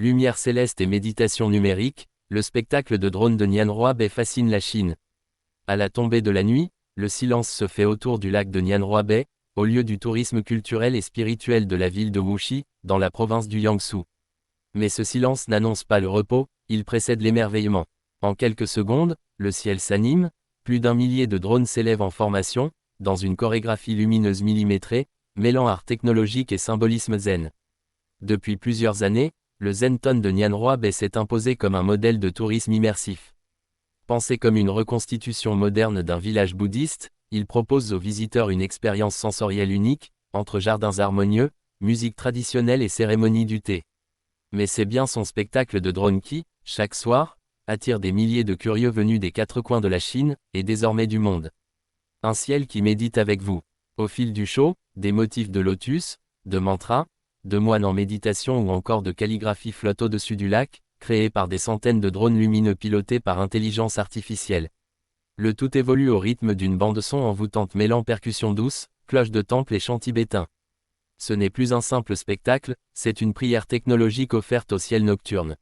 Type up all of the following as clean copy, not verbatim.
Lumière céleste et méditation numérique, le spectacle de drone de Nian Huabai fascine la Chine. À la tombée de la nuit, le silence se fait autour du lac de Nian Huabai, au lieu du tourisme culturel et spirituel de la ville de Wuxi, dans la province du Jiangsu. Mais ce silence n'annonce pas le repos, il précède l'émerveillement. En quelques secondes, le ciel s'anime, plus d'un millier de drones s'élèvent en formation, dans une chorégraphie lumineuse millimétrée, mêlant art technologique et symbolisme zen. Depuis plusieurs années, le Zenton de Nian Huabai s'est imposé comme un modèle de tourisme immersif. Pensé comme une reconstitution moderne d'un village bouddhiste, il propose aux visiteurs une expérience sensorielle unique, entre jardins harmonieux, musique traditionnelle et cérémonie du thé. Mais c'est bien son spectacle de drone qui, chaque soir, attire des milliers de curieux venus des quatre coins de la Chine, et désormais du monde. Un ciel qui médite avec vous. Au fil du show, des motifs de lotus, de mantras, de moines en méditation ou encore de calligraphie flottent au-dessus du lac, créés par des centaines de drones lumineux pilotés par intelligence artificielle. Le tout évolue au rythme d'une bande-son envoûtante mêlant percussions douces, cloches de temple et chants tibétains. Ce n'est plus un simple spectacle, c'est une prière technologique offerte au ciel nocturne.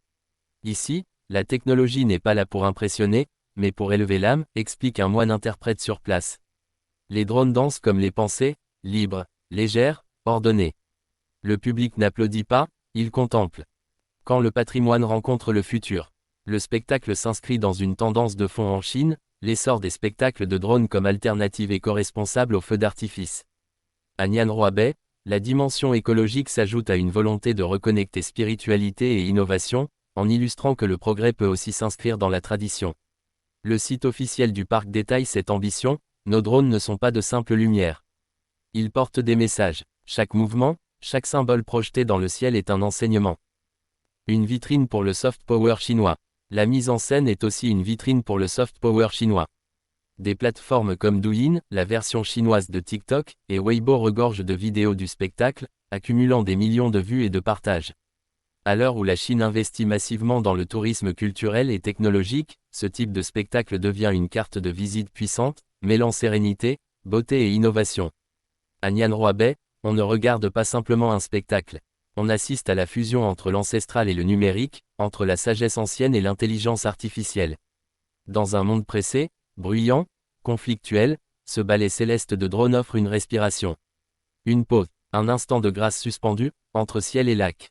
Ici, la technologie n'est pas là pour impressionner, mais pour élever l'âme, explique un moine interprète sur place. Les drones dansent comme les pensées, libres, légères, ordonnées. Le public n'applaudit pas, il contemple. Quand le patrimoine rencontre le futur. Le spectacle s'inscrit dans une tendance de fond en Chine, l'essor des spectacles de drones comme alternative éco-responsable aux feux d'artifice. À Nian Huabai, la dimension écologique s'ajoute à une volonté de reconnecter spiritualité et innovation, en illustrant que le progrès peut aussi s'inscrire dans la tradition. Le site officiel du parc détaille cette ambition, nos drones ne sont pas de simples lumières. Ils portent des messages. Chaque mouvement, chaque symbole projeté dans le ciel est un enseignement. Une vitrine pour le soft power chinois. La mise en scène est aussi une vitrine pour le soft power chinois. Des plateformes comme Douyin, la version chinoise de TikTok, et Weibo regorgent de vidéos du spectacle, accumulant des millions de vues et de partages. À l'heure où la Chine investit massivement dans le tourisme culturel et technologique, ce type de spectacle devient une carte de visite puissante, mêlant sérénité, beauté et innovation. À Nian Huabai, on ne regarde pas simplement un spectacle. On assiste à la fusion entre l'ancestral et le numérique, entre la sagesse ancienne et l'intelligence artificielle. Dans un monde pressé, bruyant, conflictuel, ce ballet céleste de drone offre une respiration. Une pause, un instant de grâce suspendu, entre ciel et lac.